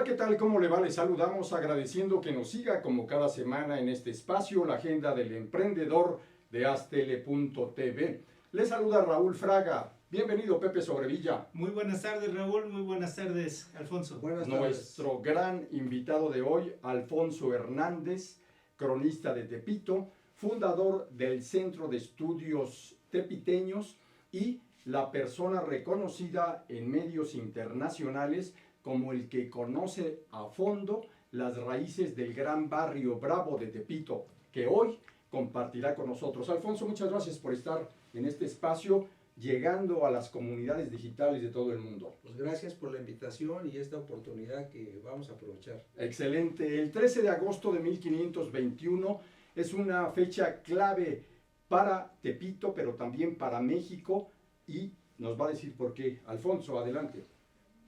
¿qué tal? ¿Cómo le va? Le saludamos agradeciendo que nos siga como cada semana en este espacio, la agenda del emprendedor de Aztele.tv. Le saluda Raúl Fraga. Bienvenido, Pepe Sobrevilla. Muy buenas tardes, Raúl. Muy buenas tardes, Alfonso. Buenas tardes. Nuestro gran invitado de hoy, Alfonso Hernández, cronista de Tepito, fundador del Centro de Estudios Tepiteños y la persona reconocida en medios internacionales como el que conoce a fondo las raíces del gran barrio Bravo de Tepito, que hoy compartirá con nosotros. Alfonso, muchas gracias por estar en este espacio, llegando a las comunidades digitales de todo el mundo. Pues gracias por la invitación y esta oportunidad que vamos a aprovechar. Excelente. El 13 de agosto de 1521 es una fecha clave para Tepito, pero también para México, y nos va a decir por qué. Alfonso, adelante.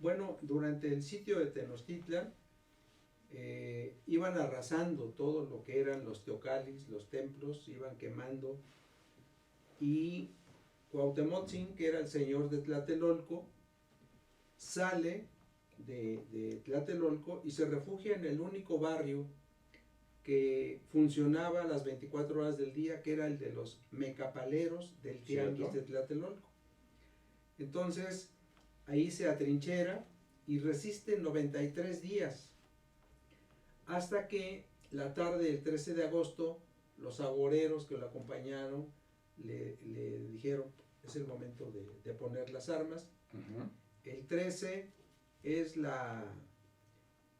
Bueno, durante el sitio de Tenochtitlan iban arrasando todo lo que eran los teocalis, los templos, iban quemando, y Cuauhtémoc, que era el señor de Tlatelolco, sale de Tlatelolco y se refugia en el único barrio que funcionaba las 24 horas del día, que era el de los mecapaleros del tianguis de Tlatelolco. Entonces, ahí se atrinchera y resiste 93 días, hasta que la tarde del 13 de agosto, los agoreros que lo acompañaron le dijeron, es el momento de poner las armas. El 13 era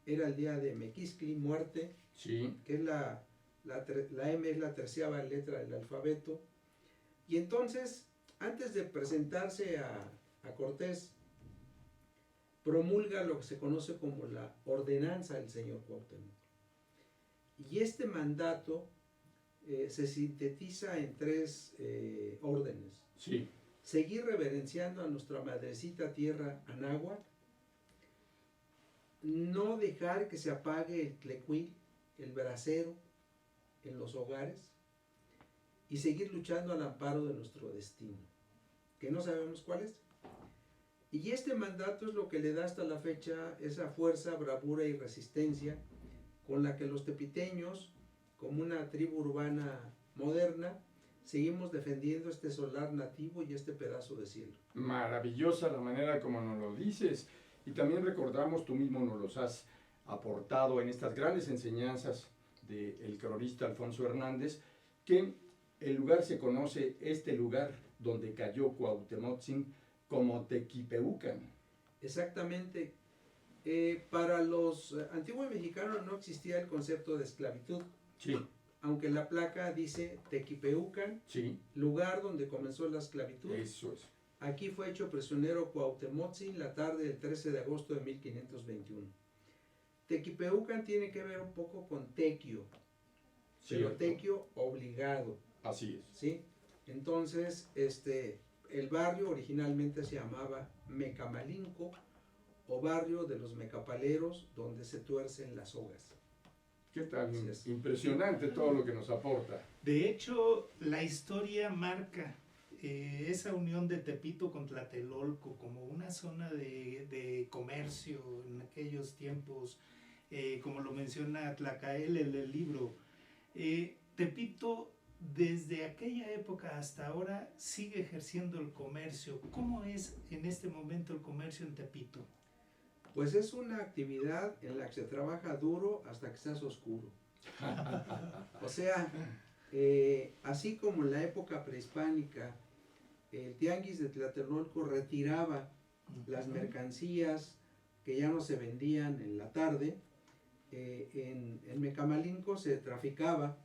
el día de Mequiscli, muerte, Sí. que es la M es la 13ª letra del alfabeto. Y entonces, antes de presentarse a Cortés, promulga lo que se conoce como la ordenanza del señor Cuauhtémoc. Y este mandato se sintetiza en 3 órdenes. Sí. Seguir reverenciando a nuestra madrecita tierra Anáhuac, no dejar que se apague el tlecuil, el brasero, en los hogares, y seguir luchando al amparo de nuestro destino, que no sabemos cuál es. Y este mandato es lo que le da hasta la fecha esa fuerza, bravura y resistencia con la que los tepiteños, como una tribu urbana moderna, seguimos defendiendo este solar nativo y este pedazo de cielo. Maravillosa la manera como nos lo dices. Y también recordamos, tú mismo nos los has aportado en estas grandes enseñanzas del cronista Alfonso Hernández, que el lugar se conoce, este lugar donde cayó Cuauhtémoc, como Tequipeucan. Exactamente. Para los antiguos mexicanos no existía el concepto de esclavitud. Sí. Aunque la placa dice Tequipeucan, Sí. lugar donde comenzó la esclavitud. Eso es. Aquí fue hecho prisionero Cuauhtémoc la tarde del 13 de agosto de 1521. Tequipeucan tiene que ver un poco con tequio, pero tequio obligado. Así es. ¿Sí? Entonces, el barrio originalmente se llamaba Mecamalinco, o barrio de los mecapaleros, donde se tuercen las sogas. ¿Qué tal? Impresionante todo lo que nos aporta. De hecho, la historia marca esa unión de Tepito con Tlatelolco como una zona de comercio en aquellos tiempos, como lo menciona Tlacael en el libro. Tepito, desde aquella época hasta ahora, sigue ejerciendo el comercio. ¿Cómo es en este momento el comercio en Tepito? Pues es una actividad en la que se trabaja duro hasta que se hace oscuro. O sea, así como en la época prehispánica, el tianguis de Tlatelolco retiraba las mercancías que ya no se vendían en la tarde, en Mecamalinco se traficaba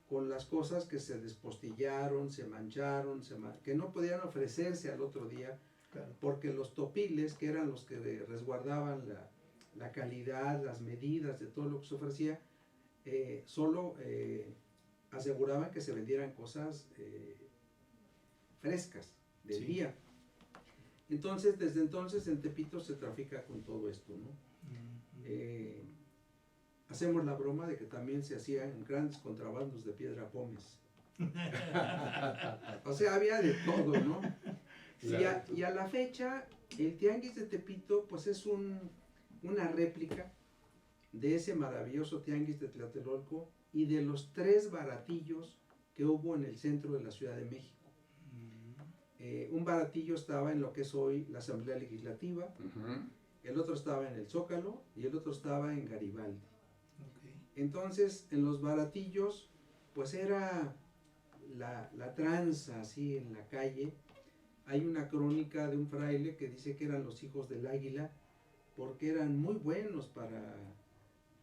con las cosas que se despostillaron, se mancharon, que no podían ofrecerse al otro día. Claro. Porque los topiles, que eran los que resguardaban la calidad, las medidas de todo lo que se ofrecía, solo aseguraban que se vendieran cosas frescas del día. Entonces, desde entonces en Tepito se trafica con todo esto, ¿no? Hacemos la broma de que también se hacían grandes contrabandos de piedra pómez. O sea, había de todo, ¿no? Y a la fecha, el tianguis de Tepito, pues es una réplica de ese maravilloso tianguis de Tlatelolco y de los 3 baratillos que hubo en el centro de la Ciudad de México. Un baratillo estaba en lo que es hoy la Asamblea Legislativa, el otro estaba en el Zócalo y el otro estaba en Garibaldi. Entonces, en los baratillos, pues era la tranza así en la calle. Hay una crónica de un fraile que dice que eran los hijos del águila porque eran muy buenos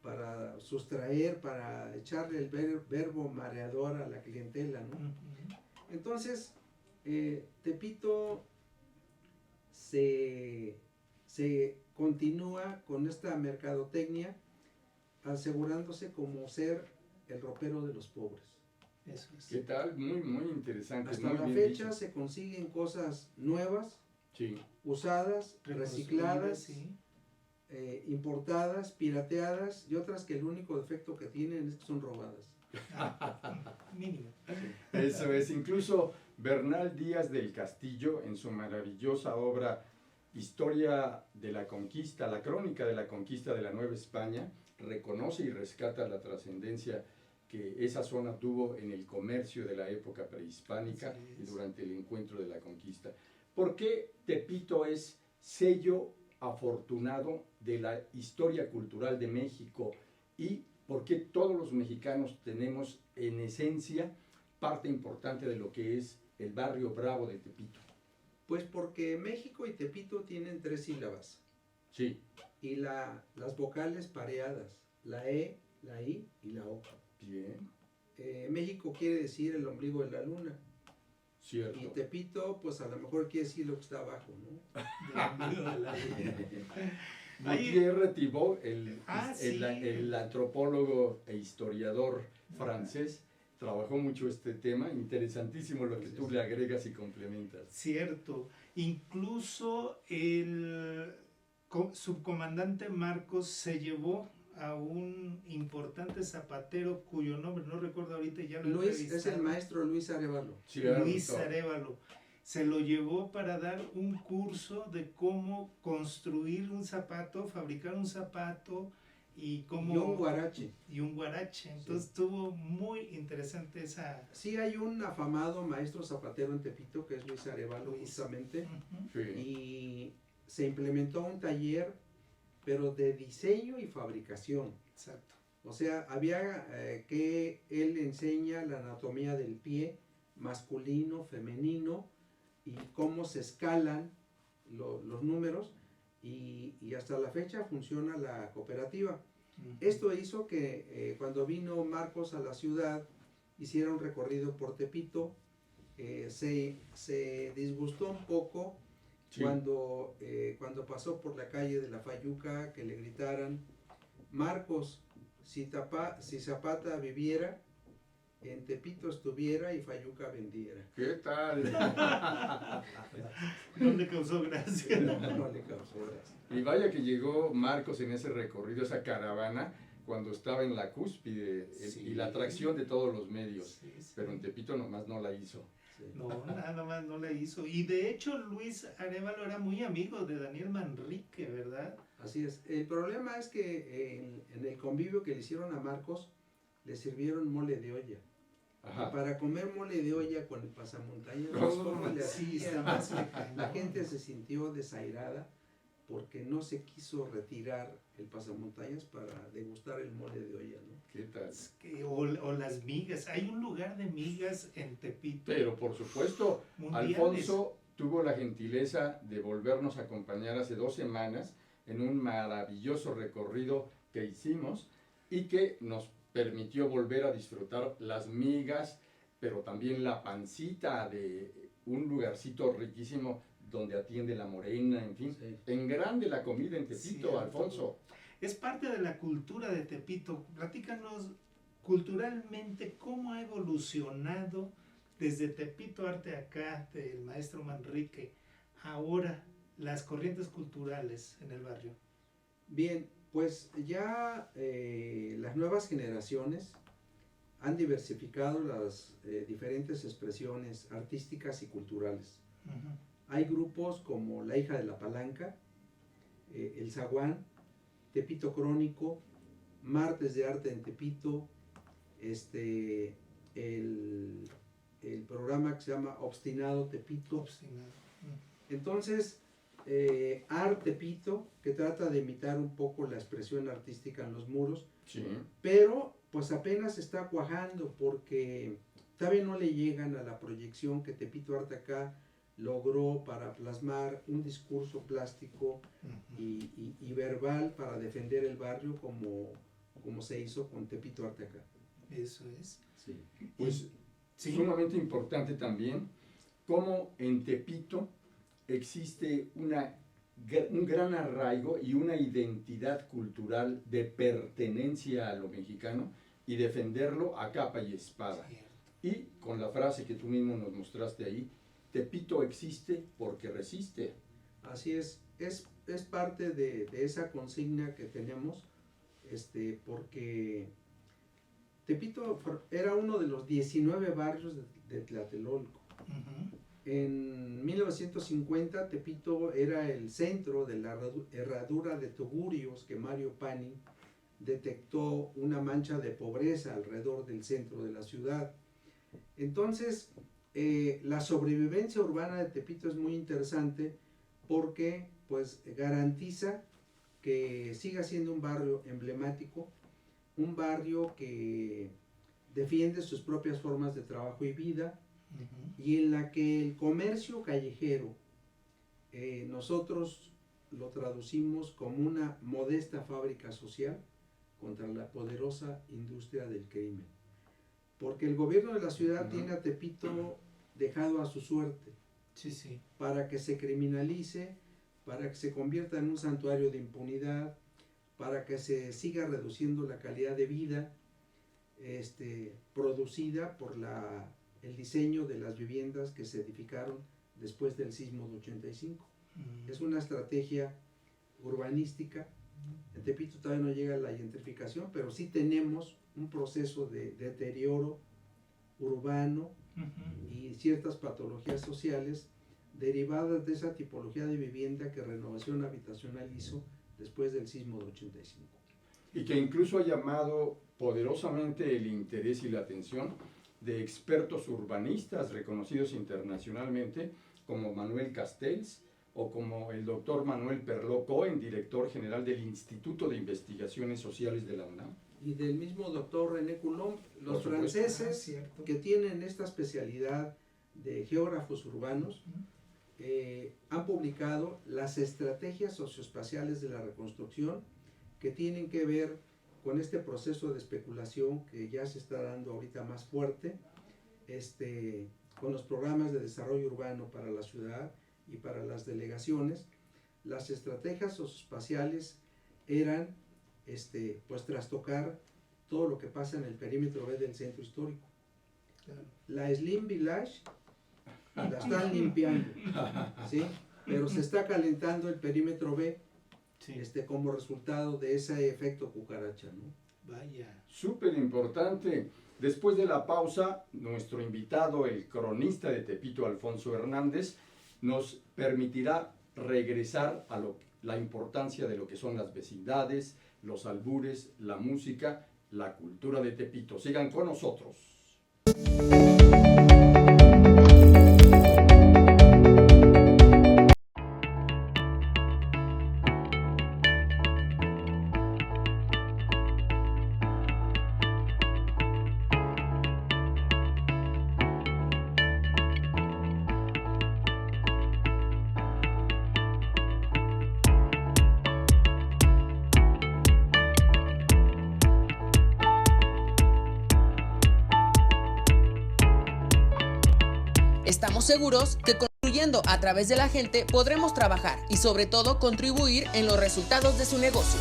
para sustraer, para echarle el verbo mareador a la clientela, ¿no? Entonces, Tepito se continúa con esta mercadotecnia asegurándose como ser el ropero de los pobres. Eso es. ¿Qué tal? Muy, muy interesante. Hasta muy la bien fecha dicho. se consiguen cosas nuevas, Sí. usadas, recicladas, Sí. Importadas, pirateadas y otras que el único defecto que tienen es que son robadas. Mínimo. Eso es. Incluso Bernal Díaz del Castillo, en su maravillosa obra Historia de la Conquista, la crónica de la conquista de la Nueva España, reconoce y rescata la trascendencia que esa zona tuvo en el comercio de la época prehispánica y durante el encuentro de la conquista. ¿Por qué Tepito es sello afortunado de la historia cultural de México y por qué todos los mexicanos tenemos en esencia parte importante de lo que es el barrio bravo de Tepito? Pues porque México y Tepito tienen 3 sílabas Sí, y las vocales pareadas, la E, la I y la O. bien, México quiere decir el ombligo de la luna cierto. y Tepito pues a lo mejor quiere decir lo que está abajo, ¿no? Gutiérrez Thibault, Sí. el antropólogo e historiador francés, trabajó mucho este tema, interesantísimo lo que tú le agregas y complementas. Cierto. Incluso el subcomandante Marcos se llevó a un importante zapatero cuyo nombre no recuerdo ahorita, ya lo he Luis es entrevistado. el maestro Luis Arévalo. Luis Arévalo. Se lo llevó para dar un curso de cómo construir un zapato, fabricar un zapato y cómo... Y un guarache. Y un guarache. Entonces estuvo muy interesante esa... Sí, hay un afamado maestro zapatero en Tepito que es Luis Arévalo justamente. Ujú. Sí. Y se implementó un taller, pero de diseño y fabricación. Exacto. O sea, había que él enseña la anatomía del pie, masculino, femenino, y cómo se escalan los números, y hasta la fecha funciona la cooperativa. Ujú. Esto hizo que cuando vino Marcos a la ciudad, hiciera un recorrido por Tepito, se disgustó un poco. Sí. Cuando pasó por la calle de la Fayuca, que le gritaran: Marcos, si Zapata viviera, en Tepito estuviera y Fayuca vendiera. ¿Qué tal? No le causó gracia. No le causó gracia. Y vaya que llegó Marcos en ese recorrido, esa caravana, cuando estaba en la cúspide Sí. y la atracción de todos los medios. Sí, sí. Pero en Tepito nomás no la hizo. Sí. No, nada más no le hizo. Y de hecho Luis Arévalo era muy amigo de Daniel Manrique, ¿verdad? Así es. El problema es que en el convivio que le hicieron a Marcos, le sirvieron mole de olla. Y Ajá. para comer mole de olla con el pasamontañas, Oh, ¿cómo le sí, hacían? está más lejano. La gente se sintió desairada porque no se quiso retirar el pasamontañas para degustar el mole de olla, ¿no? ¿Qué tal? O las migas. Hay un lugar de migas en Tepito. Pero por supuesto, mundiales. Alfonso tuvo la gentileza de volvernos a acompañar hace 2 semanas en un maravilloso recorrido que hicimos y que nos permitió volver a disfrutar las migas, pero también la pancita de un lugarcito riquísimo donde atiende la Morena, en fin. Sí. En grande la comida en Tepito, Cierto. Alfonso. Es parte de la cultura de Tepito. Platícanos culturalmente cómo ha evolucionado desde Tepito Arte acá, del maestro Manrique, ahora las corrientes culturales en el barrio. Bien, pues ya las nuevas generaciones han diversificado las diferentes expresiones artísticas y culturales. Ujú. Hay grupos como La Hija de la Palanca, El Zaguán, Tepito Crónico, Martes de Arte en Tepito, el, el programa que se llama Obstinado Tepito. Obstinado. Entonces, Art Tepito, que trata de imitar un poco la expresión artística en los muros, Sí. pero pues apenas está cuajando porque todavía no le llegan a la proyección que Tepito Arte acá logró para plasmar un discurso plástico y verbal para defender el barrio como se hizo con Tepito Arte acá. Eso es. Sí. Pues Sí. sumamente importante también cómo en Tepito existe un gran arraigo y una identidad cultural de pertenencia a lo mexicano y defenderlo a capa y espada. Cierto. Y con la frase que tú mismo nos mostraste ahí, Tepito existe porque resiste. Así es parte de esa consigna que tenemos, porque Tepito era uno de los 19 barrios de Tlatelolco. Ujú. En 1950 Tepito era el centro de la herradura de tugurios que Mario Pani detectó una mancha de pobreza alrededor del centro de la ciudad. Entonces, la sobrevivencia urbana de Tepito es muy interesante porque pues garantiza que siga siendo un barrio emblemático, un barrio que defiende sus propias formas de trabajo y vida, y en la que el comercio callejero nosotros lo traducimos como una modesta fábrica social contra la poderosa industria del crimen. Porque el gobierno de la ciudad tiene a Tepito dejado a su suerte, Sí, sí. para que se criminalice, para que se convierta en un santuario de impunidad, para que se siga reduciendo la calidad de vida producida por el diseño de las viviendas que se edificaron después del sismo de 85. Es una estrategia urbanística. En Tepito todavía no llega la gentrificación, pero sí tenemos un proceso de deterioro urbano y ciertas patologías sociales derivadas de esa tipología de vivienda que Renovación Habitacional hizo después del sismo de 85. Y que incluso ha llamado poderosamente el interés y la atención de expertos urbanistas reconocidos internacionalmente como Manuel Castells o como el doctor Manuel Perlot Cohen, director general del Instituto de Investigaciones Sociales de la UNAM. Y del mismo doctor René Coulomb, los Por supuesto. franceses que tienen esta especialidad de geógrafos urbanos han publicado las estrategias socioespaciales de la reconstrucción que tienen que ver con este proceso de especulación que ya se está dando ahorita más fuerte, con los programas de desarrollo urbano para la ciudad y para las delegaciones. Las estrategias socioespaciales eran pues trastocar todo lo que pasa en el perímetro B del centro histórico. Claro. La Slim Village la están limpiando, ¿sí? Pero se está calentando el perímetro B, Sí. como resultado de ese efecto cucaracha, ¿no? Vaya. Súper importante. Después de la pausa, nuestro invitado, el cronista de Tepito, Alfonso Hernández, nos permitirá regresar a la importancia de lo que son las vecindades, los albures, la música, la cultura de Tepito. Sigan con nosotros. Estamos seguros que construyendo a través de la gente podremos trabajar y sobre todo contribuir en los resultados de su negocio.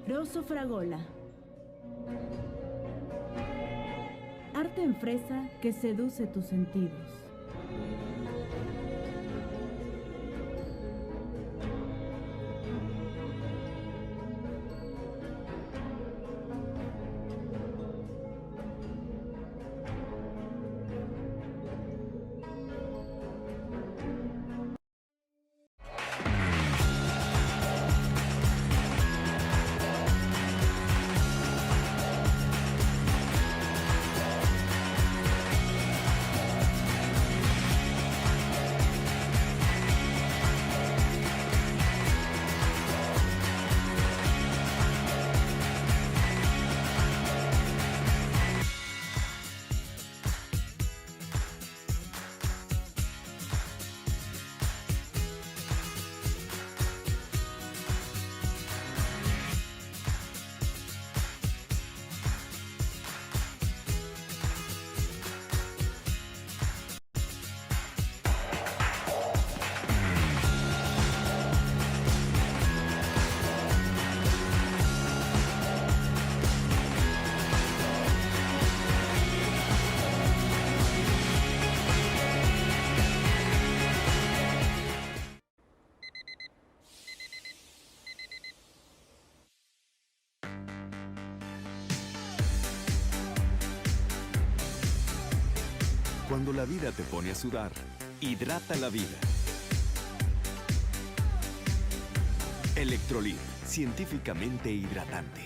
Rosso Fragola. Arte en fresa que seduce tus sentidos. Cuando la vida te pone a sudar, hidrata la vida. Electrolit, científicamente hidratante.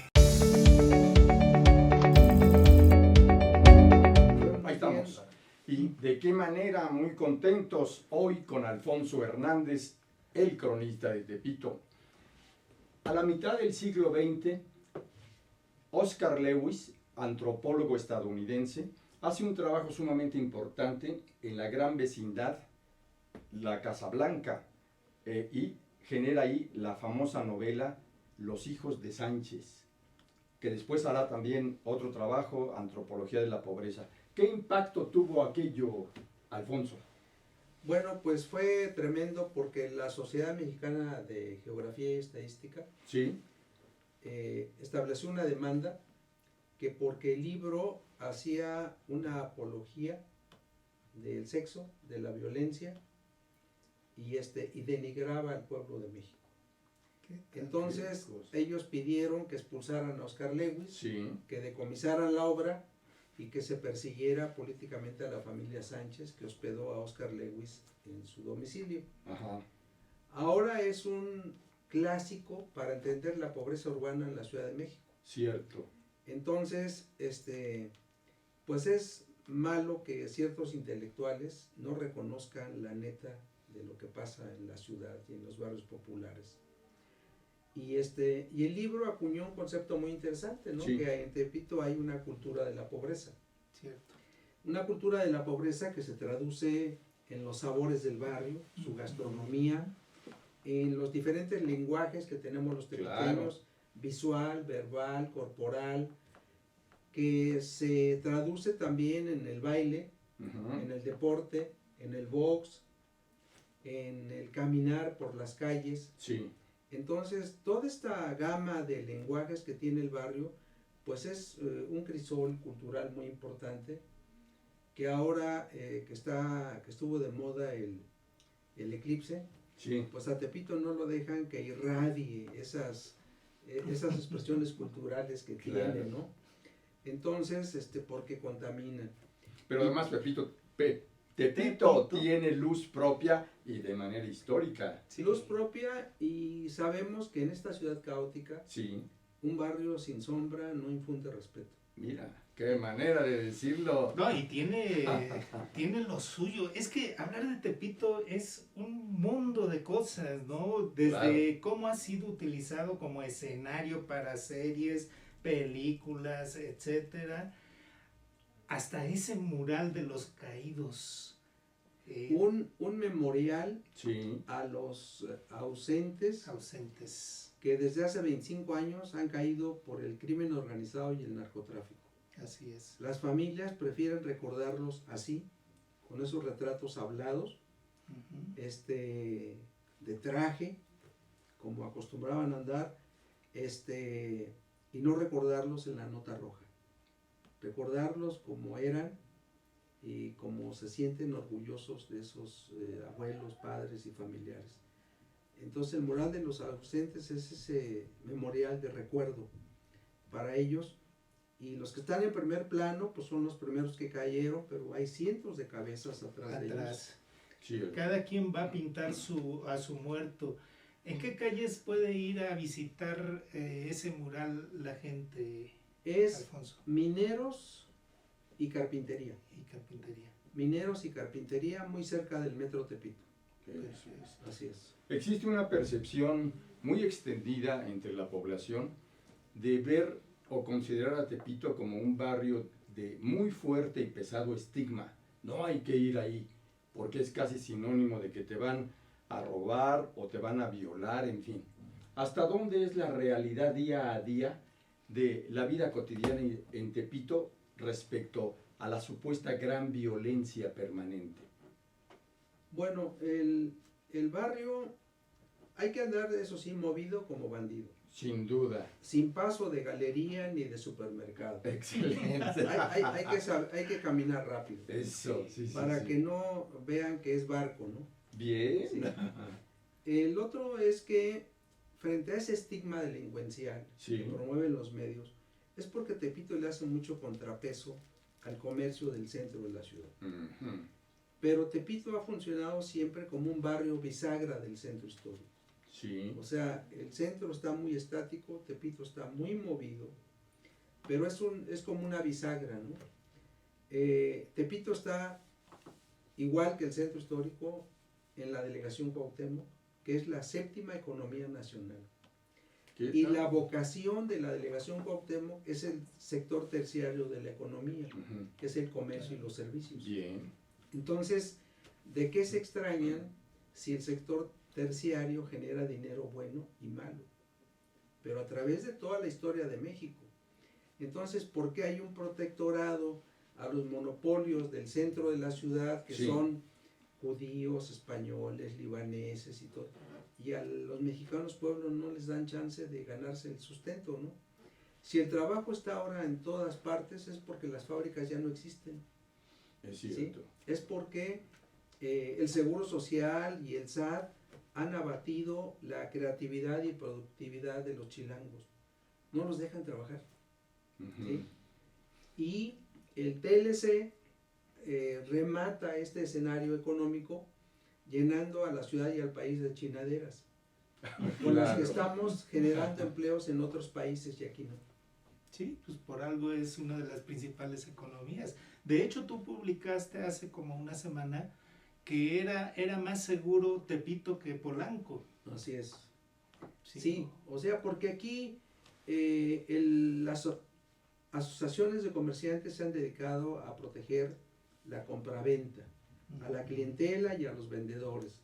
Ahí estamos. Y de qué manera muy contentos hoy con Alfonso Hernández, el cronista de Tepito. A la mitad del siglo XX, Oscar Lewis, antropólogo estadounidense, hace un trabajo sumamente importante en la gran vecindad, la Casa Blanca, y genera ahí la famosa novela Los hijos de Sánchez, que después hará también otro trabajo, Antropología de la Pobreza. ¿Qué impacto tuvo aquello, Alfonso? Bueno, pues fue tremendo porque la Sociedad Mexicana de Geografía y Estadística Sí, estableció una demanda que porque el libro hacía una apología del sexo, de la violencia y denigraba al pueblo de México. Entonces ellos pidieron que expulsaran a Oscar Lewis, sí, que decomisaran la obra y que se persiguiera políticamente a la familia Sánchez, que hospedó a Oscar Lewis en su domicilio. ajá, Ahora es un clásico para entender la pobreza urbana en la Ciudad de México. cierto. Entonces, pues es malo que ciertos intelectuales no reconozcan la neta de lo que pasa en la ciudad y en los barrios populares. Y el libro acuñó un concepto muy interesante, ¿no? Sí. Que en Tepito hay una cultura de la pobreza. Cierto. Una cultura de la pobreza que se traduce en los sabores del barrio, su gastronomía, en los diferentes lenguajes que tenemos los tepiteños, visual, verbal, corporal, que se traduce también en el baile, Ujú. en el deporte, en el box, en el caminar por las calles. Sí, Entonces, toda esta gama de lenguajes que tiene el barrio, pues es un crisol cultural muy importante, que ahora que estuvo de moda el eclipse, sí, pues a Tepito no lo dejan que irradie esas expresiones culturales que Claro. tiene, ¿no? Entonces, porque contamina. pero además Tepito Tepito tiene luz propia y de manera histórica. Sí. Luz propia, y sabemos que en esta ciudad caótica, Sí, un barrio sin sombra no infunde respeto. mira, qué manera de decirlo. No, y tiene lo suyo. Es que hablar de Tepito es un mundo de cosas, ¿no? Desde cómo ha sido utilizado como escenario para series, películas, etcétera, hasta ese mural de los caídos. Un memorial Sí, a los ausentes Ausentes. que desde hace 25 años han caído por el crimen organizado y el narcotráfico. Así es. Las familias prefieren recordarlos así, con esos retratos hablados, Ujú. de traje, como acostumbraban a andar, y no recordarlos en la nota roja. Recordarlos como eran y como se sienten orgullosos de esos abuelos, padres y familiares. Entonces el mural de los ausentes es ese memorial de recuerdo para ellos, y los que están en primer plano pues son los primeros que cayeron, pero hay cientos de cabezas atrás de ellos. Sí, Cada quien va a pintar a su muerto. ¿En qué calles puede ir a visitar ese mural la gente, Es Alfonso? Mineros y Carpintería. Y carpintería. Mineros y Carpintería, muy cerca del Metro Tepito. Así es. Existe una percepción muy extendida entre la población de ver o considerar a Tepito como un barrio de muy fuerte y pesado estigma. No hay que ir ahí, porque es casi sinónimo de que te van a robar o te van a violar, en fin. ¿Hasta dónde es la realidad día a día de la vida cotidiana en Tepito respecto a la supuesta gran violencia permanente? Bueno, el barrio hay que andar, eso sí, movido como bandido. Sin duda. Sin paso de galería ni de supermercado. Excelente. Hay que caminar rápido. Eso, sí, sí. Para sí. que no vean que es barco, ¿no? Bien. Sí. El otro es que frente a ese estigma delincuencial Sí. que promueven los medios, es porque Tepito le hace mucho contrapeso al comercio del centro de la ciudad. Ujú. Pero Tepito ha funcionado siempre como un barrio bisagra del centro histórico. Sí. O sea, el centro está muy estático, Tepito está muy movido, pero es como una bisagra, ¿no? Tepito está igual que el centro histórico en la delegación Cuauhtémoc, que es la séptima economía nacional. Y tal? la vocación de la delegación Cuauhtémoc es el sector terciario de la economía, Ujú. que es el comercio y los servicios. Bien. Entonces, ¿de qué se extrañan si el sector terciario genera dinero bueno y malo? Pero a través de toda la historia de México. Entonces, ¿por qué hay un protectorado a los monopolios del centro de la ciudad, que Sí. son judíos, españoles, libaneses y todo? Y a los mexicanos pueblos no les dan chance de ganarse el sustento, ¿no? Si el trabajo está ahora en todas partes es porque las fábricas ya no existen. Es ¿Sí? cierto. Es porque el Seguro Social y el SAT han abatido la creatividad y productividad de los chilangos. No los dejan trabajar. Ujú. ¿Sí? Y el TLC remata este escenario económico llenando a la ciudad y al país de chinaderas, con las que Claro. estamos generando empleos en otros países y aquí no. Sí, pues por algo es una de las principales economías. De hecho, tú publicaste hace como una semana que era más seguro Tepito que Polanco. Así es. Sí, o sea, porque aquí las asociaciones de comerciantes se han dedicado a proteger la compraventa, a la clientela y a los vendedores.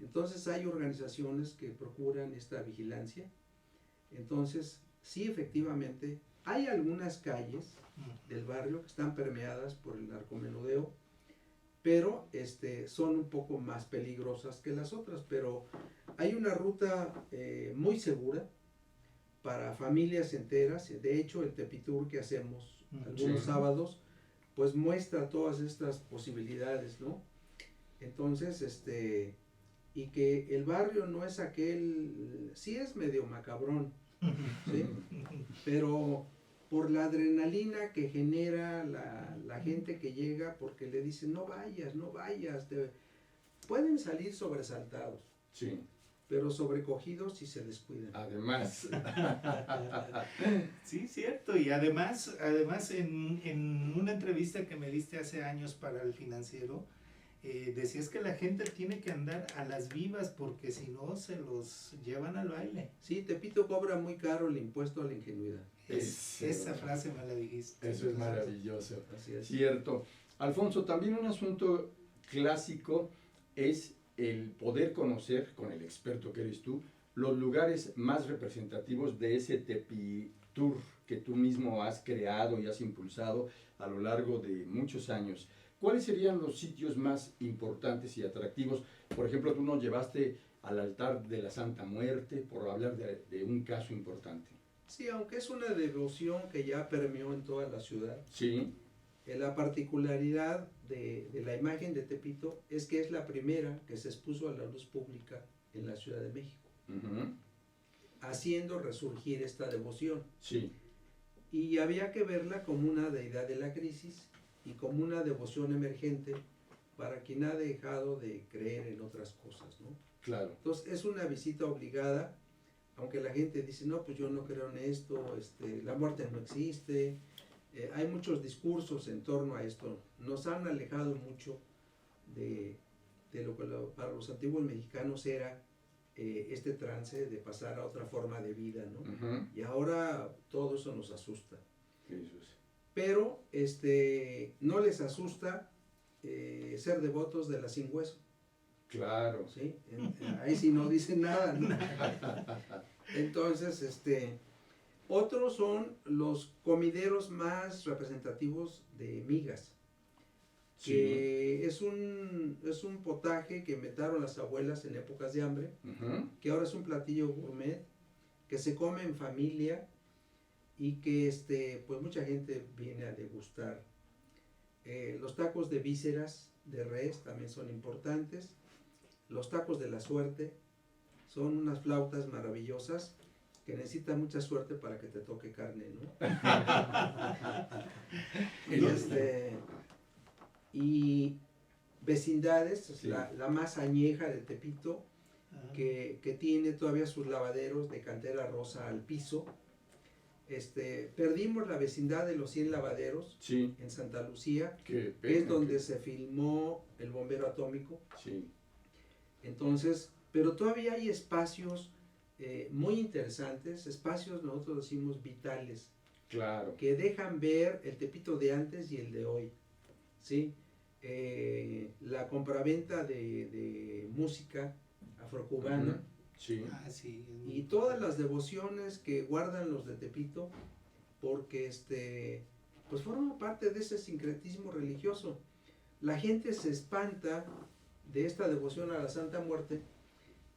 Entonces hay organizaciones que procuran esta vigilancia. Entonces, sí, efectivamente, hay algunas calles del barrio que están permeadas por el narcomenudeo, pero son un poco más peligrosas que las otras. Pero hay una ruta muy segura para familias enteras. De hecho, el Tepitur que hacemos algunos Sí. sábados, pues muestra todas estas posibilidades, ¿no? Entonces, y que el barrio no es aquel, sí es medio macabrón, ¿sí? Pero por la adrenalina que genera la gente que llega, porque le dicen, no vayas, pueden salir sobresaltados, Sí. pero sobrecogidos si se descuidan. Además. Sí, cierto. Y además en una entrevista que me diste hace años para El Financiero, decías que la gente tiene que andar a las vivas porque si no se los llevan al baile. Sí, Tepito cobra muy caro el impuesto a la ingenuidad. Esa frase me la dijiste. Eso es maravilloso. Así es. Cierto. Alfonso, también un asunto clásico es el poder conocer, con el experto que eres tú, los lugares más representativos de ese Tepitur que tú mismo has creado y has impulsado a lo largo de muchos años. ¿Cuáles serían los sitios más importantes y atractivos? Por ejemplo, tú nos llevaste al altar de la Santa Muerte, por hablar de un caso importante. Sí, aunque es una devoción que ya permeó en toda la ciudad, Sí, la particularidad de la imagen de Tepito es que es la primera que se expuso a la luz pública en la Ciudad de México, ujú, haciendo resurgir esta devoción. sí, Y había que verla como una deidad de la crisis y como una devoción emergente para quien ha dejado de creer en otras cosas, ¿no? claro. Entonces es una visita obligada, aunque la gente dice, no, pues yo no creo en esto, la muerte no existe. Hay muchos discursos en torno a esto. Nos han alejado mucho de lo que para los antiguos mexicanos era este trance de pasar a otra forma de vida, ¿no? Ujú, Y ahora todo eso nos asusta. eso es. Pero no les asusta ser devotos de la sin hueso, Claro. ¿sí? Ahí sí no dicen nada, ¿no? Entonces, otros son los comideros más representativos de migas, Sí. que es un potaje que inventaron las abuelas en épocas de hambre, Ujú, que ahora es un platillo gourmet, que se come en familia y que pues mucha gente viene a degustar. Los tacos de vísceras de res también son importantes. Los tacos de la suerte son unas flautas maravillosas que necesitan mucha suerte para que te toque carne, ¿no? Y vecindades, Sí. la más añeja de Tepito, Ajá. que tiene todavía sus lavaderos de cantera rosa al piso. Perdimos la vecindad de los 100 lavaderos sí, en Santa Lucía, qué que es pena. donde se filmó El Bombero Atómico. Sí, Entonces, pero todavía hay espacios muy interesantes, espacios nosotros decimos vitales, claro. que dejan ver el Tepito de antes y el de hoy, ¿sí? La compraventa de música afrocubana, Ujú, sí, Ah, sí. es muy y todas las devociones que guardan los de Tepito, porque pues forman parte de ese sincretismo religioso. La gente se espanta de esta devoción a la Santa Muerte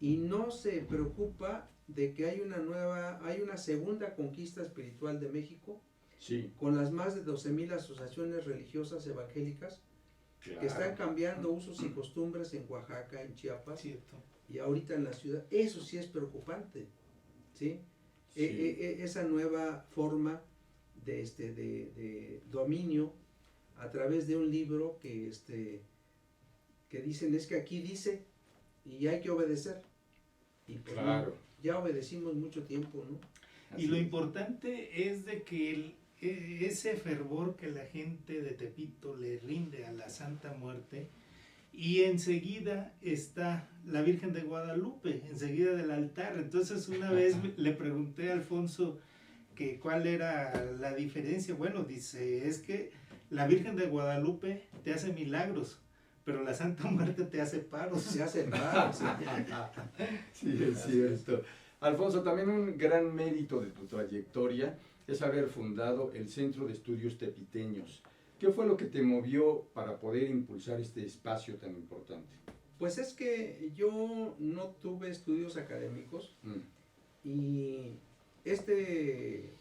y no se preocupa de que hay una segunda conquista espiritual de México sí, con las más de 12,000 asociaciones religiosas evangélicas claro. que están cambiando usos y costumbres en Oaxaca, en Chiapas cierto. y ahorita en la ciudad. Eso sí es preocupante, ¿sí? Sí. Esa nueva forma de dominio a través de un libro que dicen es que aquí dice y hay que obedecer. Y pues Claro. ya obedecimos mucho tiempo, ¿no? Y Así lo es. importante es de que ese fervor que la gente de Tepito le rinde a la Santa Muerte, y enseguida está la Virgen de Guadalupe, enseguida del altar. Entonces una vez le pregunté a Alfonso que cuál era la diferencia. Bueno, dice, es que la Virgen de Guadalupe te hace milagros, pero la Santa Muerte te hace paros. Se hace raro, ¿sí? Sí, es cierto. Alfonso, también un gran mérito de tu trayectoria es haber fundado el Centro de Estudios Tepiteños. ¿Qué fue lo que te movió para poder impulsar este espacio tan importante? Pues es que yo no tuve estudios académicos y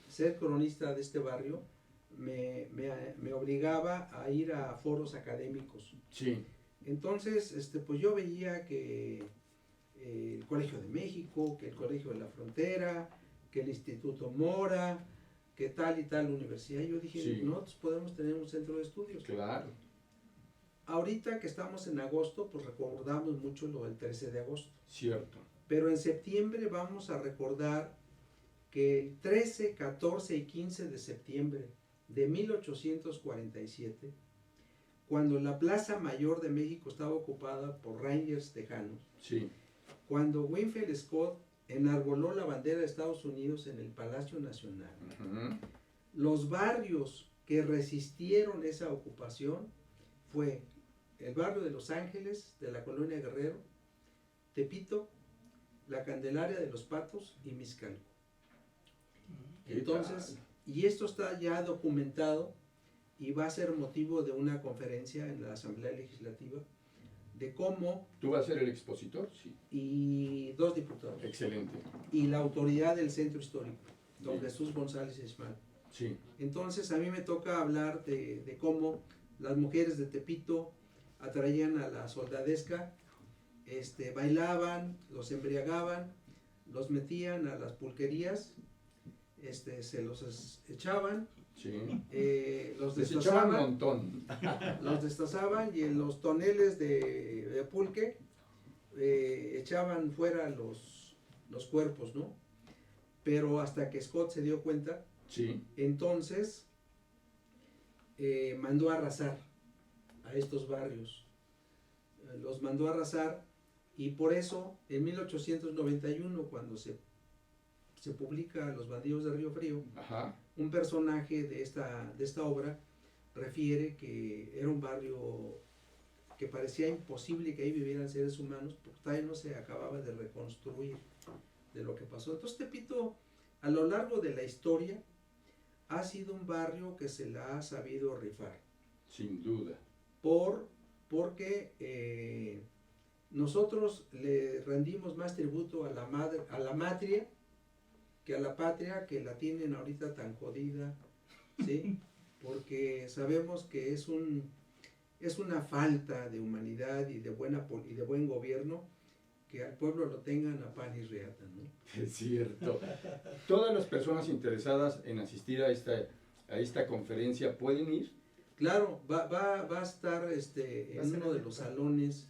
ser cronista de este barrio me obligaba a ir a foros académicos. Sí, Entonces, pues yo veía que el Colegio de México, que el Colegio de la Frontera, que el Instituto Mora, que tal y tal universidad. Yo dije, Sí. nosotros podemos tener un centro de estudios. claro. Ahorita que estamos en agosto, pues recordamos mucho lo del 13 de agosto. Cierto. Pero en septiembre vamos a recordar que el 13, 14 y 15 de septiembre de 1847, cuando la Plaza Mayor de México estaba ocupada por Rangers tejanos, Sí, cuando Winfield Scott enarboló la bandera de Estados Unidos en el Palacio Nacional, ujú, los barrios que resistieron esa ocupación fue el barrio de Los Ángeles, de la colonia Guerrero, Tepito, la Candelaria de los Patos y Mixcalco. ¿qué Entonces, tal? y esto está ya documentado y va a ser motivo de una conferencia en la Asamblea Legislativa de cómo, ¿Tú vas a ser el expositor? Sí. y 2 diputados, Excelente. y la autoridad del centro histórico, don Bien. Jesús González Esmal. Sí. Entonces a mí me toca hablar de cómo las mujeres de Tepito atraían a la soldadesca, bailaban, los embriagaban, los metían a las pulquerías, se los echaban, Sí. los Les echaban un destazaban, montón. los destazaban y en los toneles de pulque echaban fuera los cuerpos, ¿no? Pero hasta que Scott se dio cuenta, Sí. entonces mandó a arrasar a estos barrios, los mandó a arrasar, y por eso en 1891, cuando se publica Los bandidos de Río Frío, Ajá. un personaje de esta obra refiere que era un barrio que parecía imposible que ahí vivieran seres humanos, porque todavía no se acababa de reconstruir de lo que pasó. Entonces Tepito, a lo largo de la historia, ha sido un barrio que se la ha sabido rifar, Sin duda. porque nosotros le rendimos más tributo a la matria, que a la patria, que la tienen ahorita tan jodida, ¿sí? Porque sabemos que es una falta de humanidad y de buen gobierno que al pueblo lo tengan a pan y reata, ¿no? Es cierto. Todas las personas interesadas en asistir a esta conferencia pueden ir. Claro, va a estar Va a en ser uno de el- los salones,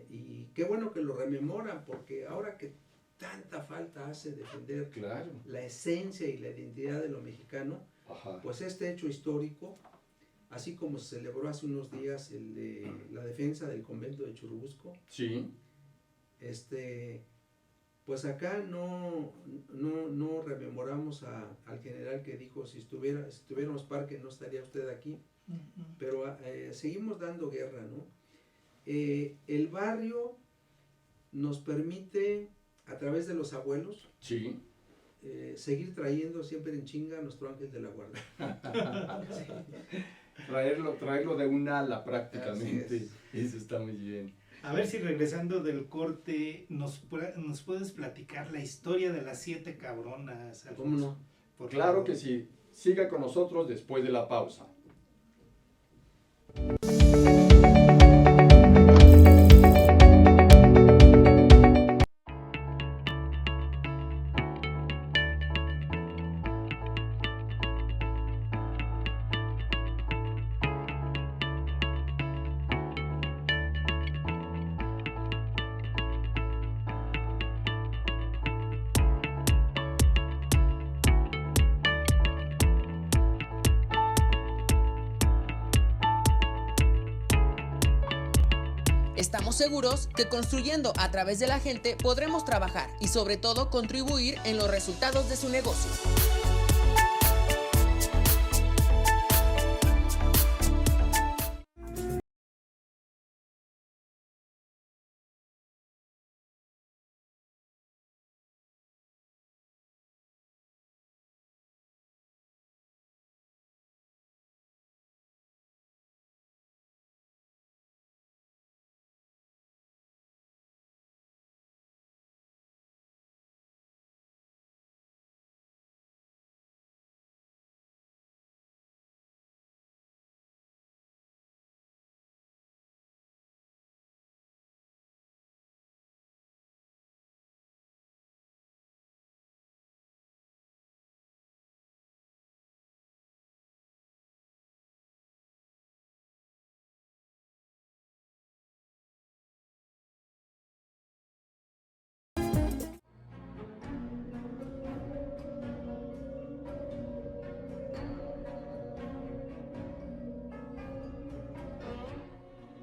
y qué bueno que lo rememoran, porque ahora que tanta falta hace defender Claro. la esencia y la identidad de lo mexicano, Ajá. pues este hecho histórico, así como se celebró hace unos días el de la defensa del convento de Churubusco, Sí. pues acá no rememoramos al general que dijo, si tuviéramos parque no estaría usted aquí, pero seguimos dando guerra, ¿no? El barrio nos permite, a través de los abuelos, Sí. seguir trayendo siempre en chinga a nuestro ángel de la guarda. Traerlo de un ala prácticamente. Así Eso está muy bien. A ver si regresando del corte nos puedes platicar la historia de las 7 cabronas. Alfonso. ¿Cómo no? Por Claro favor. que sí. Siga con nosotros después de la pausa. Estamos seguros que construyendo a través de la gente podremos trabajar y sobre todo contribuir en los resultados de su negocio.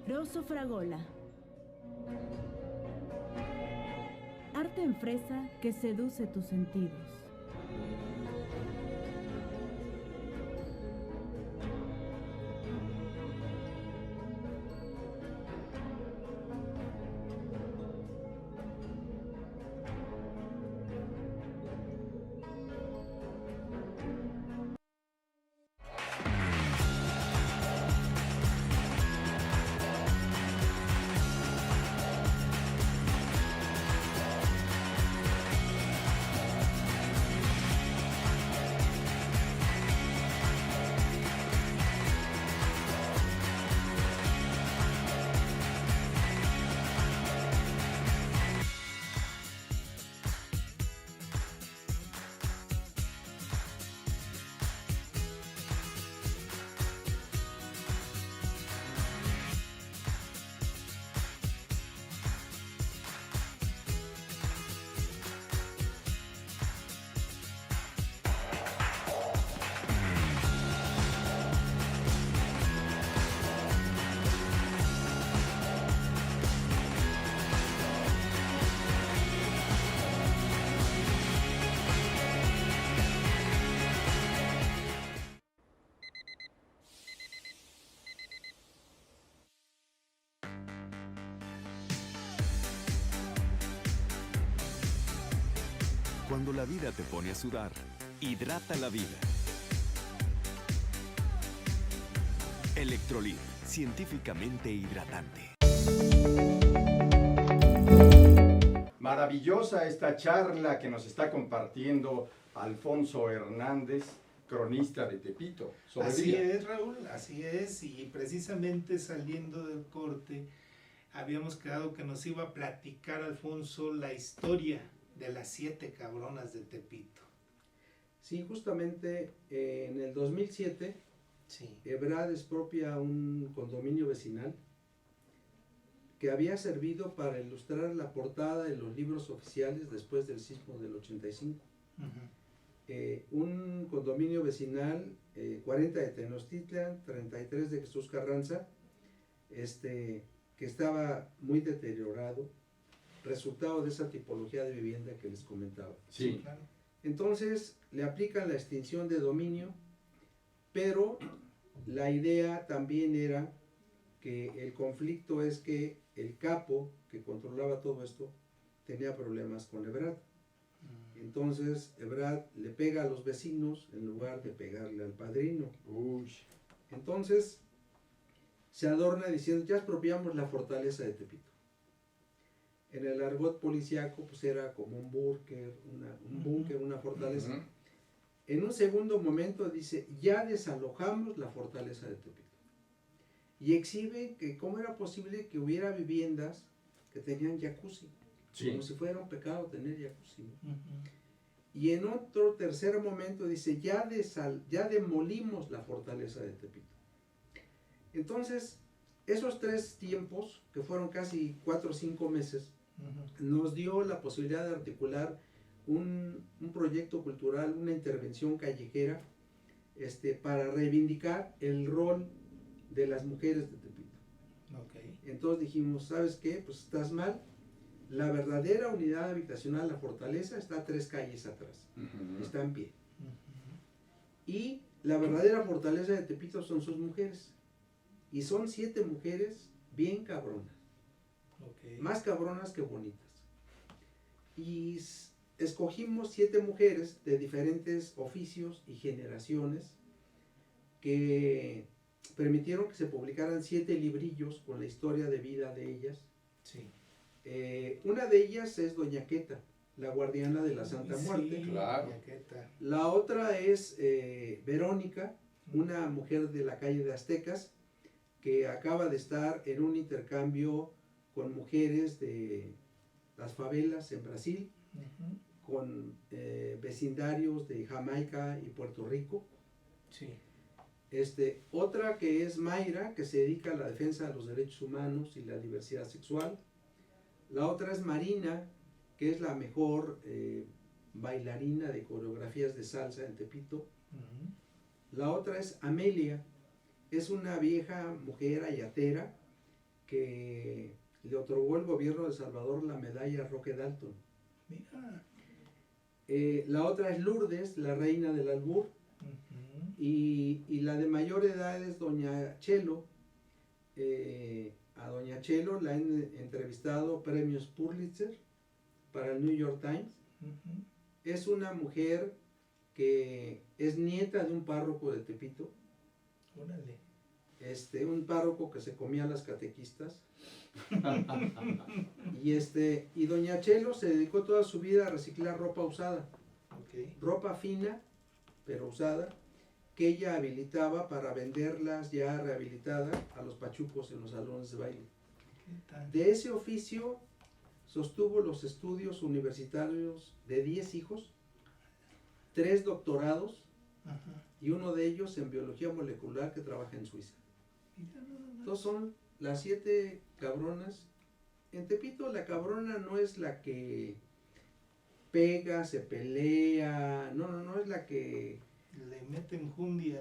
Rosso Fragola. Arte en fresa que seduce tus sentidos. Cuando la vida te pone a sudar, hidrata la vida. Electrolit, científicamente hidratante. Maravillosa esta charla que nos está compartiendo Alfonso Hernández, cronista de Tepito. sobre Así vida. es, Raúl, así es, y precisamente saliendo del corte, habíamos quedado que nos iba a platicar Alfonso la historia de las 7 cabronas de Tepito. Sí, justamente en el 2007, Sí. Ebrard expropia un condominio vecinal que había servido para ilustrar la portada de los libros oficiales después del sismo del 85. Un condominio vecinal, 40 de Tenochtitlan, 33 de Jesús Carranza, que estaba muy deteriorado, resultado de esa tipología de vivienda que les comentaba. Sí. Claro. Entonces le aplican la extinción de dominio, pero la idea también era que el conflicto es que el capo que controlaba todo esto tenía problemas con Ebrard. Entonces Ebrard le pega a los vecinos en lugar de pegarle al padrino. Uy. Entonces se adorna diciendo, ya expropiamos la fortaleza de Tepito. En el argot policíaco pues era como un búnker, una fortaleza. Ujú. En un segundo momento dice, ya desalojamos la fortaleza de Tepito. Y exhibe que cómo era posible que hubiera viviendas que tenían jacuzzi, Sí. como si fuera un pecado tener jacuzzi. Y en otro tercer momento dice, ya demolimos la fortaleza de Tepito. Entonces, esos 3 tiempos, que fueron casi 4 o 5 meses, nos dio la posibilidad de articular un proyecto cultural, una intervención callejera, para reivindicar el rol de las mujeres de Tepito. Entonces dijimos, ¿sabes qué? Pues estás mal. La verdadera unidad habitacional, la fortaleza, está 3 calles atrás. Ujú. Está en pie. Y la verdadera fortaleza de Tepito son sus mujeres. Y son 7 mujeres bien cabronas. Más cabronas que bonitas. Y escogimos 7 mujeres de diferentes oficios y generaciones que permitieron que se publicaran 7 librillos con la historia de vida de ellas. Sí. Una de ellas es Doña Queta, la guardiana de la Santa Muerte. claro. Yaqueta. La otra es Verónica, una mujer de la calle de Aztecas, que acaba de estar en un intercambio con mujeres de las favelas en Brasil, con vecindarios de Jamaica y Puerto Rico. Sí. Otra que es Mayra, que se dedica a la defensa de los derechos humanos y la diversidad sexual. La otra es Marina, que es la mejor bailarina de coreografías de salsa en Tepito. La otra es Amelia, es una vieja mujer ayatera que le otorgó el gobierno de El Salvador la medalla Roque Dalton. Mira. La otra es Lourdes, la reina del albur. Y la de mayor edad es Doña Chelo. A Doña Chelo la han entrevistado premios Pulitzer para el New York Times. Es una mujer que es nieta de un párroco de Tepito. Órale. Un párroco que se comía a las catequistas. y Doña Chelo se dedicó toda su vida a reciclar ropa usada. Ropa fina, pero usada, que ella habilitaba para venderlas ya rehabilitada a los pachucos en los salones de baile. ¿Qué tal? De ese oficio sostuvo los estudios universitarios de 10 hijos, 3 doctorados y uno de ellos en biología molecular que trabaja en Suiza. Mira nada más. Entonces son las 7 cabronas. En Tepito la cabrona no es la que pega, se pelea, no es la que Le meten jundia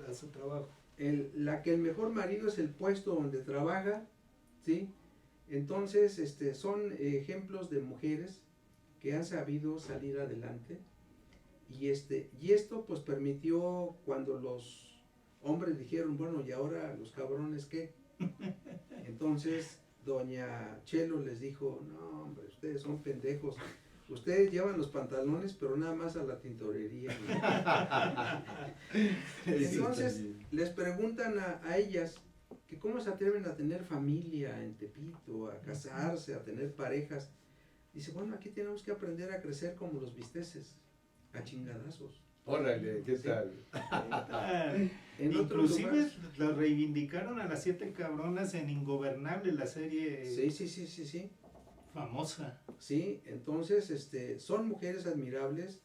a su trabajo. la que el mejor marido es el puesto donde trabaja, ¿sí? Entonces, son ejemplos de mujeres que han sabido salir adelante y esto pues permitió cuando los hombres dijeron, bueno, ¿y ahora los cabrones qué? Entonces, Doña Chelo les dijo, no, hombre, ustedes son pendejos, ustedes llevan los pantalones, pero nada más a la tintorería. Entonces, les preguntan a ellas que cómo se atreven a tener familia en Tepito, a casarse, a tener parejas. Dice, bueno, aquí tenemos que aprender a crecer como los bisteces, a chingadazos. Órale, ¿qué Sí. tal? En otro Inclusive lugar- lo reivindicaron a las 7 cabronas en Ingobernable, la serie Sí. famosa. Sí, entonces son mujeres admirables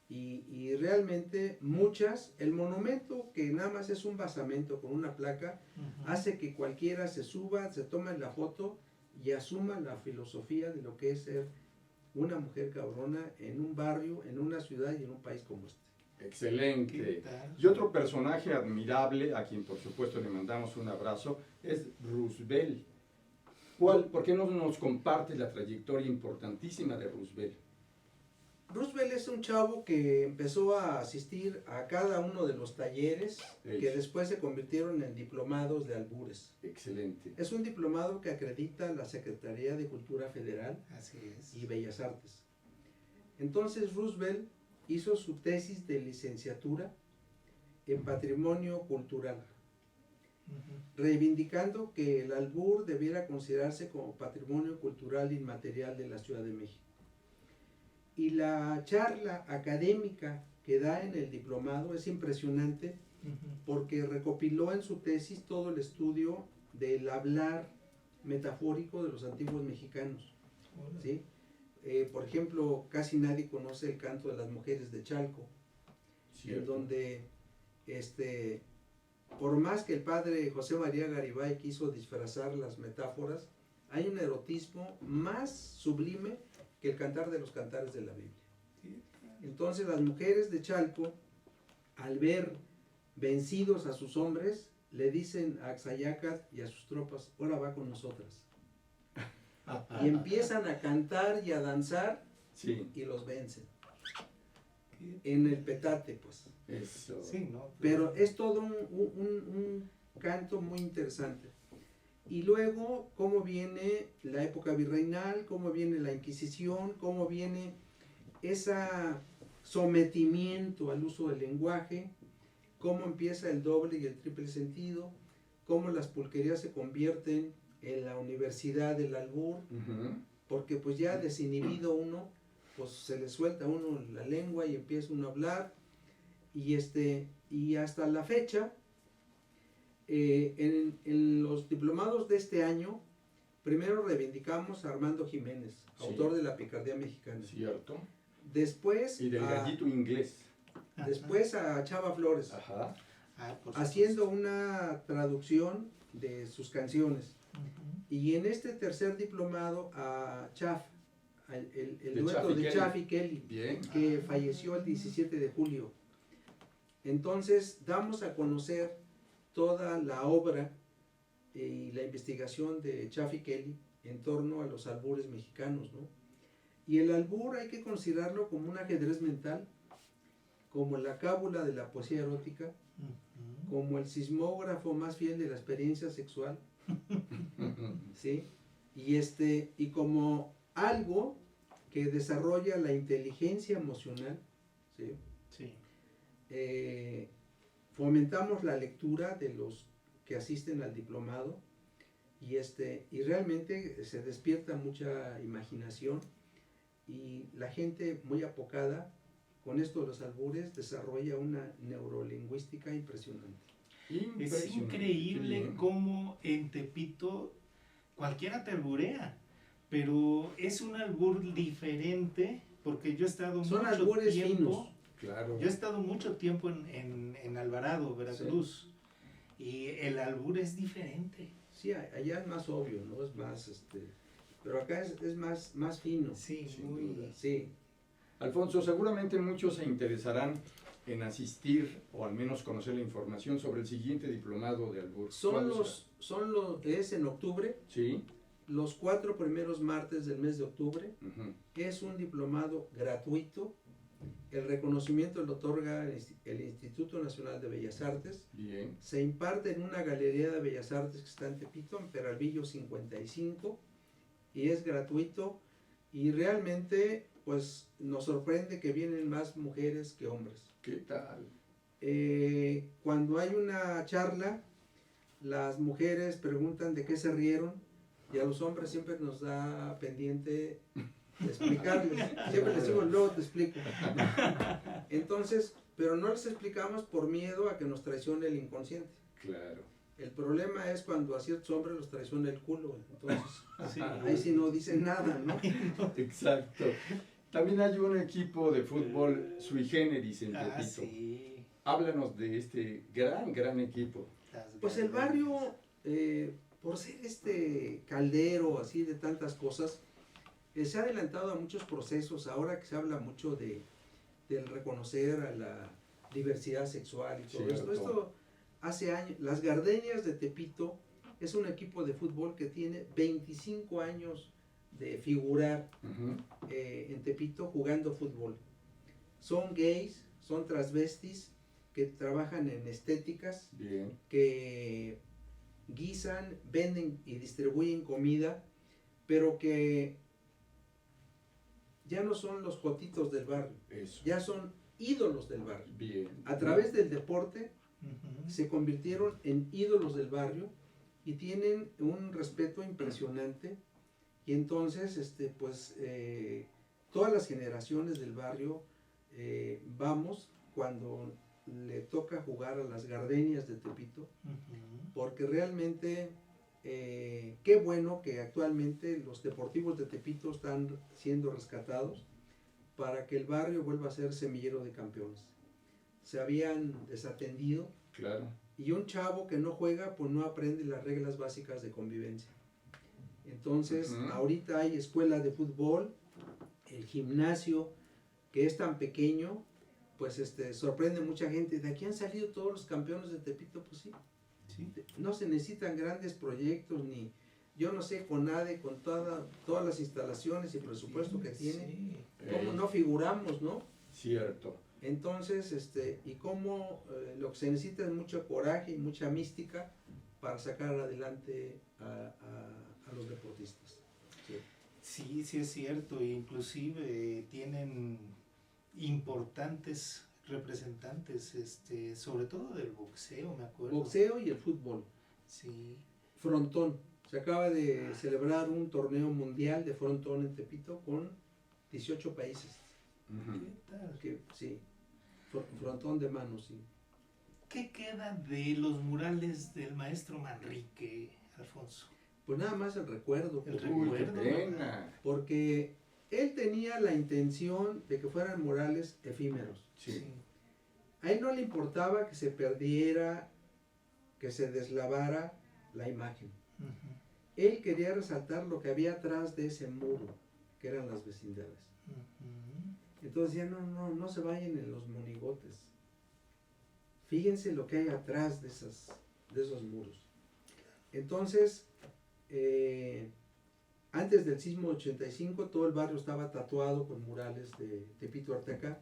y realmente muchas, el monumento que nada más es un basamento con una placa, hace que cualquiera se suba, se tome la foto y asuma la filosofía de lo que es ser una mujer cabrona en un barrio, en una ciudad y en un país como este. ¿Qué Excelente. tal? Y otro personaje admirable, a quien por supuesto le mandamos un abrazo, es Roosevelt. ¿Por qué no nos compartes la trayectoria importantísima de Roosevelt? Roosevelt es un chavo que empezó a asistir a cada uno de los talleres Ey. que después se convirtieron en diplomados de albures. Excelente. Es un diplomado que acredita la Secretaría de Cultura Federal Así es. y Bellas Artes. Entonces Roosevelt hizo su tesis de licenciatura en Patrimonio Cultural, reivindicando que el albur debiera considerarse como patrimonio cultural inmaterial de la Ciudad de México. Y la charla académica que da en el diplomado es impresionante porque recopiló en su tesis todo el estudio del hablar metafórico de los antiguos mexicanos, ¿sí? Por ejemplo, casi nadie conoce el canto de las mujeres de Chalco, en Cierto. donde por más que el padre José María Garibay quiso disfrazar las metáforas, hay un erotismo más sublime que el cantar de los cantares de la Biblia. Entonces las mujeres de Chalco, al ver vencidos a sus hombres, le dicen a Axayácat y a sus tropas, ahora va con nosotras. Y empiezan a cantar y a danzar Sí, y los vencen. En el petate, pues. eso. Sí, ¿no? Pero es todo un canto muy interesante. Y luego, cómo viene la época virreinal, cómo viene la Inquisición, cómo viene ese sometimiento al uso del lenguaje, cómo empieza el doble y el triple sentido, cómo las pulquerías se convierten en la universidad del albur, Ujú. porque pues ya desinhibido uno, pues se le suelta a uno la lengua y empieza uno a hablar, y hasta la fecha, en los diplomados de este año, primero reivindicamos a Armando Jiménez, Sí. autor de La Picardía Mexicana. Cierto. Después, Y del gallito inglés. después a Chava Flores, Ajá. Por haciendo una traducción de sus canciones. Y en este tercer diplomado a Chaff, el De dueto Chaff y de Kelly. Chaff y Kelly, Bien. que falleció el 17 de julio. Entonces damos a conocer toda la obra y la investigación de Chaff y Kelly en torno a los albures mexicanos, ¿no? Y el albur hay que considerarlo como un ajedrez mental, como la cábula de la poesía erótica, como el sismógrafo más fiel de la experiencia sexual, ¿sí? Y como algo que desarrolla la inteligencia emocional, ¿sí? Sí. Fomentamos la lectura de los que asisten al diplomado y realmente se despierta mucha imaginación y la gente muy apocada con esto de los albures desarrolla una neurolingüística impresionante. Es Impresionante. increíble Bien. cómo en Tepito cualquiera te alburea, pero es un albur diferente porque yo he estado Son mucho albures tiempo. finos. Claro. Yo he estado mucho tiempo en Alvarado, Veracruz, y el albur es diferente. Sí, allá es más obvio, ¿no? Es más, pero acá es más fino. Sí, Sin muy. duda. Sí, Alfonso, seguramente muchos se interesarán en asistir o al menos conocer la información sobre el siguiente diplomado de albur. es en octubre, Sí. los 4 primeros martes del mes de octubre. Ujú. Es un diplomado gratuito. El reconocimiento lo otorga el Instituto Nacional de Bellas Artes. Bien. Se imparte en una galería de Bellas Artes que está en Tepito, en Peralvillo 55, y es gratuito. Y realmente pues nos sorprende que vienen más mujeres que hombres. ¿Qué tal? Cuando hay una charla, las mujeres preguntan de qué se rieron y a los hombres siempre nos da pendiente de explicarles. Siempre les digo, luego te explico. Entonces, pero no les explicamos por miedo a que nos traicione el inconsciente. Claro. El problema es cuando a ciertos hombres los traiciona el culo. Entonces, Sí. ahí sí no dicen nada, ¿no? Exacto. También hay un equipo de fútbol sui generis en Tepito. Sí. Háblanos de este gran equipo. Pues el barrio, por ser caldero así de tantas cosas, se ha adelantado a muchos procesos. Ahora que se habla mucho del reconocer a la diversidad sexual y todo Cierto. esto hace años. Las Gardenias de Tepito es un equipo de fútbol que tiene 25 años de figurar Ujú. en Tepito jugando fútbol. Son gays, son transvestis que trabajan en estéticas, Bien. que guisan, venden y distribuyen comida, pero que ya no son los jotitos del barrio, Eso. ya son ídolos del barrio. Bien. A través del deporte Ujú. se convirtieron en ídolos del barrio y tienen un respeto impresionante. Y entonces, todas las generaciones del barrio vamos cuando le toca jugar a las Gardenias de Tepito, Ujú. porque realmente qué bueno que actualmente los deportivos de Tepito están siendo rescatados para que el barrio vuelva a ser semillero de campeones. Se habían desatendido Claro. y un chavo que no juega pues no aprende las reglas básicas de convivencia. Entonces, Ujú. ahorita hay escuela de fútbol, el gimnasio que es tan pequeño, pues sorprende mucha gente. De aquí han salido todos los campeones de Tepito, pues sí. Sí. No se necesitan grandes proyectos ni, yo no sé, CONADE con todas las instalaciones y presupuesto que tiene, Sí. cómo no figuramos, ¿no? Cierto. Entonces, y cómo lo que se necesita es mucho coraje y mucha mística para sacar adelante a los deportistas. Sí. Sí, sí es cierto, inclusive tienen importantes representantes, sobre todo del boxeo, me acuerdo. Boxeo y el fútbol. Sí. Frontón. Se acaba de celebrar un torneo mundial de frontón en Tepito con 18 países. Ujú. ¿Qué tal? Sí, frontón de mano, sí. ¿Qué queda de los murales del maestro Manrique, Alfonso? Pues nada más el recuerdo. El Uy, qué recuerdo, pena. Porque él tenía la intención de que fueran murales efímeros. Sí. A él no le importaba que se perdiera, que se deslavara la imagen. Ujú, Él quería resaltar lo que había atrás de ese muro, que eran las vecindades. ujú. Entonces ya no se vayan en los monigotes. Fíjense lo que hay atrás de esos muros. Entonces, antes del sismo 85, todo el barrio estaba tatuado con murales de Tepito Arteaca.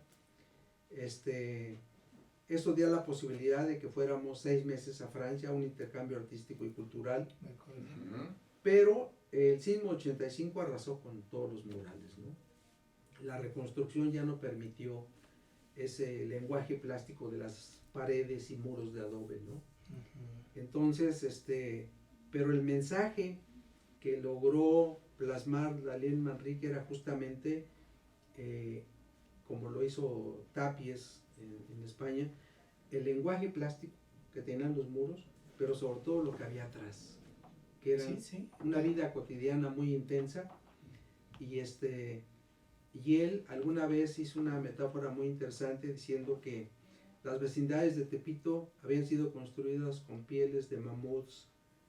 Eso dio la posibilidad de que fuéramos 6 meses a Francia a un intercambio artístico y cultural. Me acuerdo. Ujú. Pero el sismo 85 arrasó con todos los murales, ¿no? La reconstrucción ya no permitió ese lenguaje plástico de las paredes y muros de adobe, ¿no? Ujú. Entonces, pero el mensaje que logró plasmar Dalén Manrique era justamente, como lo hizo Tapies en España, el lenguaje plástico que tenían los muros, pero sobre todo lo que había atrás, que era Sí, sí. una vida cotidiana muy intensa. Y él alguna vez hizo una metáfora muy interesante diciendo que las vecindades de Tepito habían sido construidas con pieles de mamuts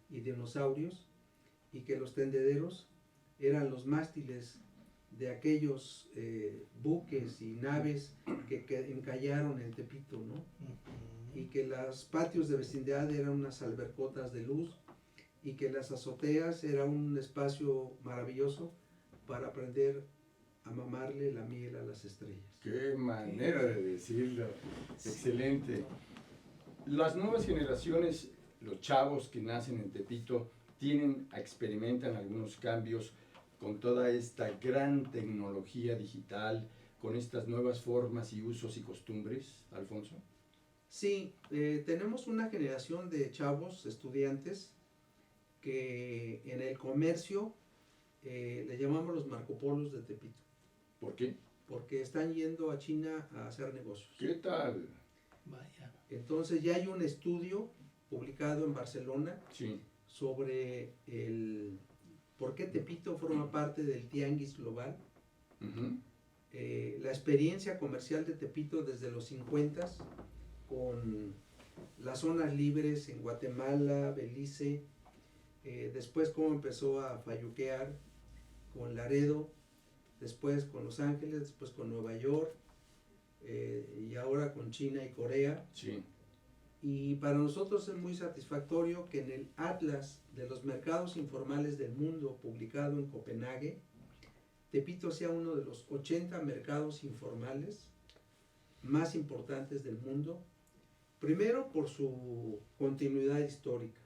y dinosaurios, y que los tendederos eran los mástiles de aquellos buques y naves que encallaron en Tepito, ¿no? Ujú. Y que los patios de vecindad eran unas albercotas de luz, y que las azoteas era un espacio maravilloso para aprender a mamarle la miel a las estrellas. Qué manera de decirlo. Excelente. Las nuevas generaciones, los chavos que nacen en Tepito, experimentan algunos cambios con toda esta gran tecnología digital, con estas nuevas formas y usos y costumbres, Alfonso? Sí, tenemos una generación de chavos, estudiantes, que en el comercio le llamamos los Marco Polos de Tepito. ¿Por qué? Porque están yendo a China a hacer negocios. ¿Qué tal? Vaya. Entonces ya hay un estudio publicado en Barcelona Sí. sobre el por qué Tepito forma parte del Tianguis Global. Ujú. La experiencia comercial de Tepito desde los 50 con las zonas libres en Guatemala, Belice, después cómo empezó a falluquear con Laredo, después con Los Ángeles, después con Nueva York, y ahora con China y Corea. Sí. Y para nosotros es muy satisfactorio que en el Atlas de los mercados informales del mundo, publicado en Copenhague, Tepito sea uno de los 80 mercados informales más importantes del mundo. Primero, por su continuidad histórica.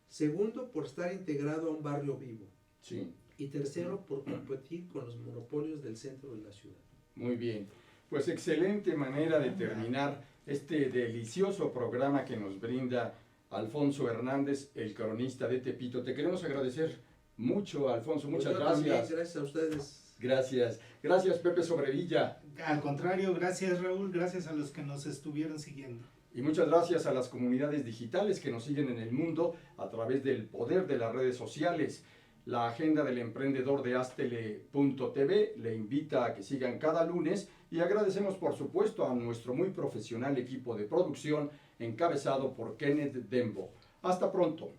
Segundo, por estar integrado a un barrio vivo. Sí. Y tercero, por competir con los monopolios del centro de la ciudad. Muy bien. Pues excelente manera de terminar este delicioso programa que nos brinda Alfonso Hernández, el cronista de Tepito. Te queremos agradecer mucho, Alfonso. Muchas Pues yo también, gracias. gracias a ustedes. Gracias. Gracias, Pepe Sobrevilla. Al contrario, gracias Raúl, gracias a los que nos estuvieron siguiendo. Y muchas gracias a las comunidades digitales que nos siguen en el mundo a través del poder de las redes sociales. La agenda del emprendedor de Astele.tv le invita a que sigan cada lunes y agradecemos por supuesto a nuestro muy profesional equipo de producción encabezado por Kenneth Dembo. Hasta pronto.